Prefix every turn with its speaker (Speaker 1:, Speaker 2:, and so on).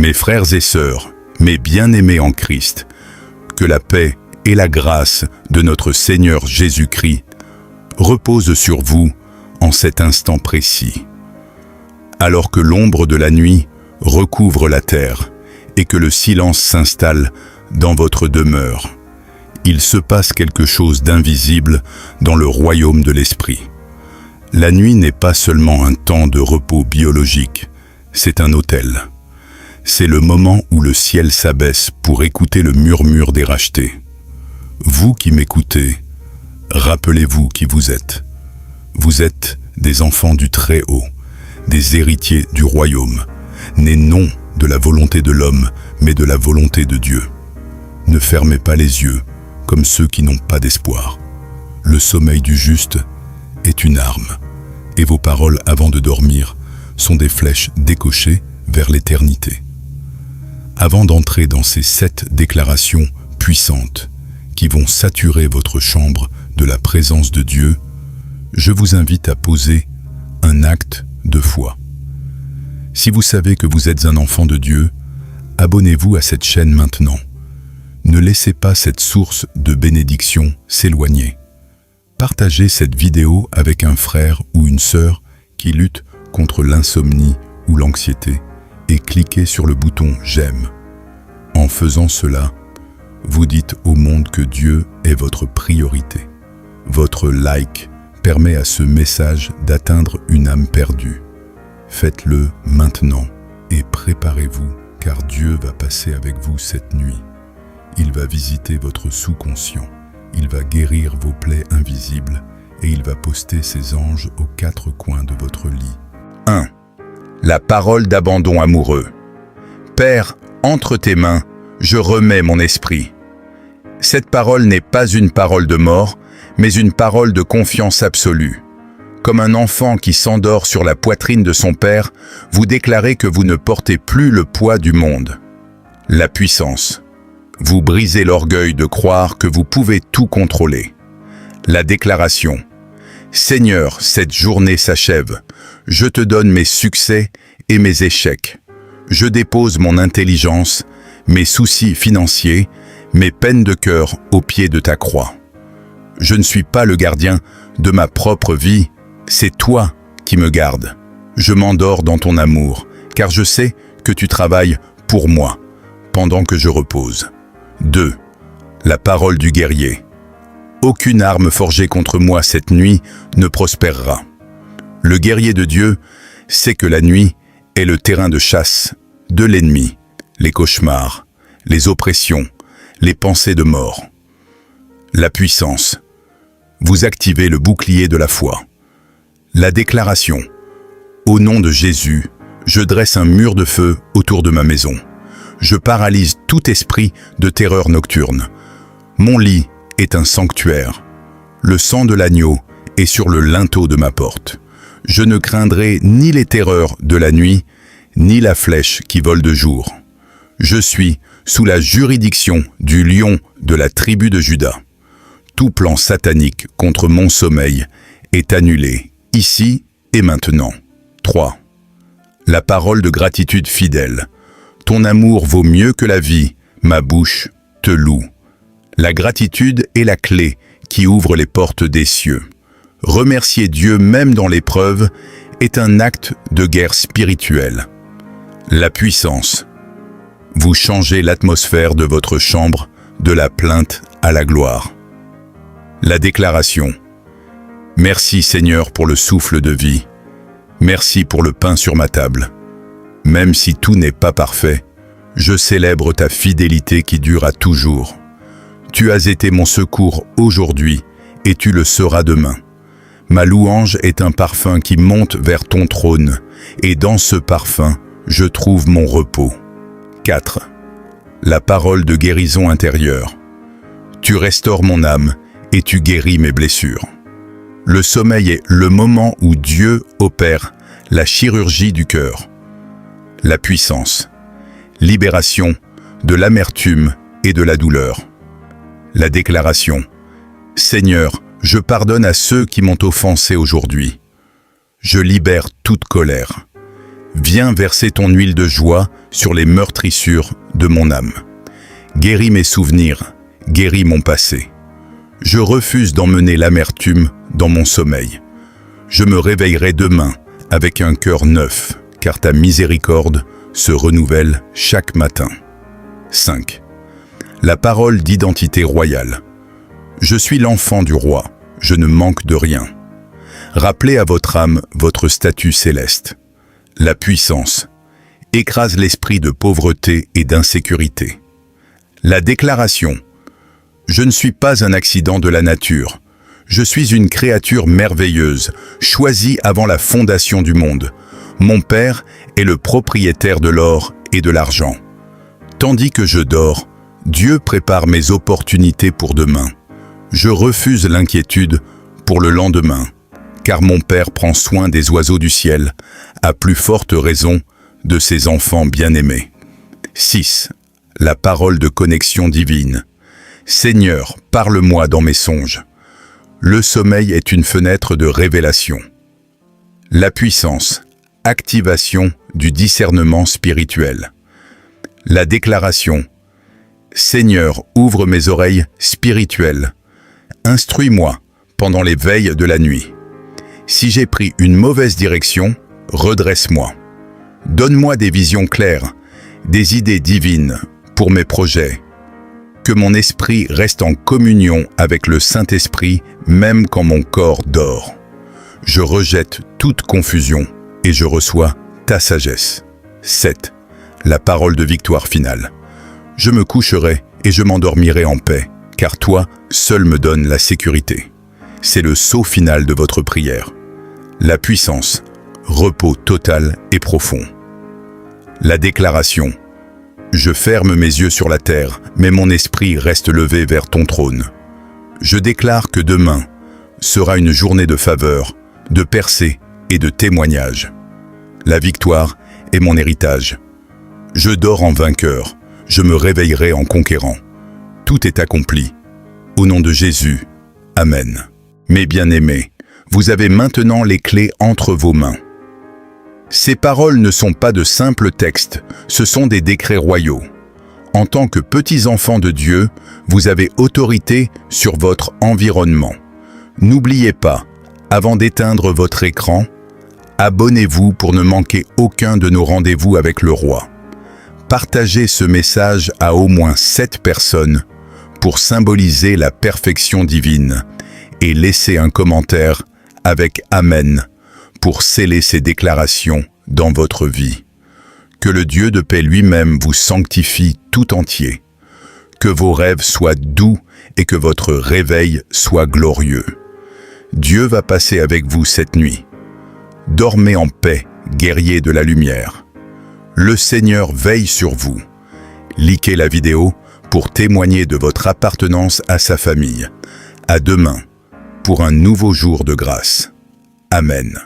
Speaker 1: Mes frères et sœurs, mes bien-aimés en Christ, que la paix et la grâce de notre Seigneur Jésus-Christ reposent sur vous en cet instant précis. Alors que l'ombre de la nuit recouvre la terre et que le silence s'installe dans votre demeure, il se passe quelque chose d'invisible dans le royaume de l'esprit. La nuit n'est pas seulement un temps de repos biologique, c'est un autel. C'est le moment où le ciel s'abaisse pour écouter le murmure des rachetés. Vous qui m'écoutez, rappelez-vous qui vous êtes. Vous êtes des enfants du Très-Haut, des héritiers du royaume, nés non de la volonté de l'homme, mais de la volonté de Dieu. Ne fermez pas les yeux comme ceux qui n'ont pas d'espoir. Le sommeil du juste est une arme, et vos paroles avant de dormir sont des flèches décochées vers l'éternité. Avant d'entrer dans ces 7 déclarations puissantes qui vont saturer votre chambre de la présence de Dieu, je vous invite à poser un acte de foi. Si vous savez que vous êtes un enfant de Dieu, abonnez-vous à cette chaîne maintenant. Ne laissez pas cette source de bénédiction s'éloigner. Partagez cette vidéo avec un frère ou une sœur qui lutte contre l'insomnie ou l'anxiété et cliquez sur le bouton « J'aime ». En faisant cela, vous dites au monde que Dieu est votre priorité. Votre like permet à ce message d'atteindre une âme perdue. Faites-le maintenant et préparez-vous, car Dieu va passer avec vous cette nuit. Il va visiter votre sous-conscient, il va guérir vos plaies invisibles et il va poster ses anges aux 4 coins de votre lit. 1. La parole d'abandon amoureux. Père, entre tes mains, je remets mon esprit. Cette parole n'est pas une parole de mort, mais une parole de confiance absolue. Comme un enfant qui s'endort sur la poitrine de son père, vous déclarez que vous ne portez plus le poids du monde. La puissance. Vous brisez l'orgueil de croire que vous pouvez tout contrôler. La déclaration. Seigneur, cette journée s'achève. Je te donne mes succès et mes échecs. Je dépose mon intelligence, mes soucis financiers, mes peines de cœur au pied de ta croix. Je ne suis pas le gardien de ma propre vie, c'est toi qui me gardes. Je m'endors dans ton amour, car je sais que tu travailles pour moi, pendant que je repose. 2. La parole du guerrier. Aucune arme forgée contre moi cette nuit ne prospérera. Le guerrier de Dieu sait que la nuit est le terrain de chasse de l'ennemi, les cauchemars, les oppressions, les pensées de mort. La puissance. Vous activez le bouclier de la foi. La déclaration. Au nom de Jésus, je dresse un mur de feu autour de ma maison. Je paralyse tout esprit de terreur nocturne. Mon lit est un sanctuaire. Le sang de l'agneau est sur le linteau de ma porte. Je ne craindrai ni les terreurs de la nuit, ni la flèche qui vole de jour. Je suis sous la juridiction du lion de la tribu de Juda. Tout plan satanique contre mon sommeil est annulé, ici et maintenant. 3. La parole de gratitude fidèle. Ton amour vaut mieux que la vie, ma bouche te loue. La gratitude est la clé qui ouvre les portes des cieux. Remercier Dieu même dans l'épreuve est un acte de guerre spirituelle. La puissance. Vous changez l'atmosphère de votre chambre de la plainte à la gloire. La déclaration. Merci Seigneur pour le souffle de vie. Merci pour le pain sur ma table. Même si tout n'est pas parfait, je célèbre ta fidélité qui dure à toujours. Tu as été mon secours aujourd'hui et tu le seras demain. Ma louange est un parfum qui monte vers ton trône, et dans ce parfum, je trouve mon repos. 4. La parole de guérison intérieure. Tu restaures mon âme et tu guéris mes blessures. Le sommeil est le moment où Dieu opère la chirurgie du cœur. La puissance. Libération de l'amertume et de la douleur. La déclaration. Seigneur, je pardonne à ceux qui m'ont offensé aujourd'hui. Je libère toute colère. Viens verser ton huile de joie sur les meurtrissures de mon âme. Guéris mes souvenirs, guéris mon passé. Je refuse d'emmener l'amertume dans mon sommeil. Je me réveillerai demain avec un cœur neuf, car ta miséricorde se renouvelle chaque matin. 5. La parole d'identité royale. Je suis l'enfant du roi, je ne manque de rien. Rappelez à votre âme votre statut céleste. La puissance écrase l'esprit de pauvreté et d'insécurité. La déclaration. Je ne suis pas un accident de la nature. Je suis une créature merveilleuse, choisie avant la fondation du monde. Mon Père est le propriétaire de l'or et de l'argent. Tandis que je dors, Dieu prépare mes opportunités pour demain. Je refuse l'inquiétude pour le lendemain, car mon Père prend soin des oiseaux du ciel, à plus forte raison de ses enfants bien-aimés. 6. La parole de connexion divine. Seigneur, parle-moi dans mes songes. Le sommeil est une fenêtre de révélation. La puissance, activation du discernement spirituel. La déclaration. Seigneur, ouvre mes oreilles spirituelles. Instruis-moi pendant les veilles de la nuit. Si j'ai pris une mauvaise direction, redresse-moi. Donne-moi des visions claires, des idées divines pour mes projets. Que mon esprit reste en communion avec le Saint-Esprit, même quand mon corps dort. Je rejette toute confusion et je reçois ta sagesse. 7. La parole de victoire finale. Je me coucherai et je m'endormirai en paix, car toi seul me donnes la sécurité. C'est le sceau final de votre prière. La puissance, repos total et profond. La déclaration. Je ferme mes yeux sur la terre, mais mon esprit reste levé vers ton trône. Je déclare que demain sera une journée de faveur, de percée et de témoignage. La victoire est mon héritage. Je dors en vainqueur, je me réveillerai en conquérant. Tout est accompli. Au nom de Jésus, Amen. Mes bien-aimés, vous avez maintenant les clés entre vos mains. Ces paroles ne sont pas de simples textes, ce sont des décrets royaux. En tant que petits enfants de Dieu, vous avez autorité sur votre environnement. N'oubliez pas, avant d'éteindre votre écran, abonnez-vous pour ne manquer aucun de nos rendez-vous avec le roi. Partagez ce message à au moins 7 personnes pour symboliser la perfection divine et laissez un commentaire avec Amen pour sceller ces déclarations dans votre vie. Que le Dieu de paix lui-même vous sanctifie tout entier. Que vos rêves soient doux et que votre réveil soit glorieux. Dieu va passer avec vous cette nuit. Dormez en paix, guerriers de la lumière. Le Seigneur veille sur vous. Likez la vidéo pour témoigner de votre appartenance à sa famille. À demain pour un nouveau jour de grâce. Amen.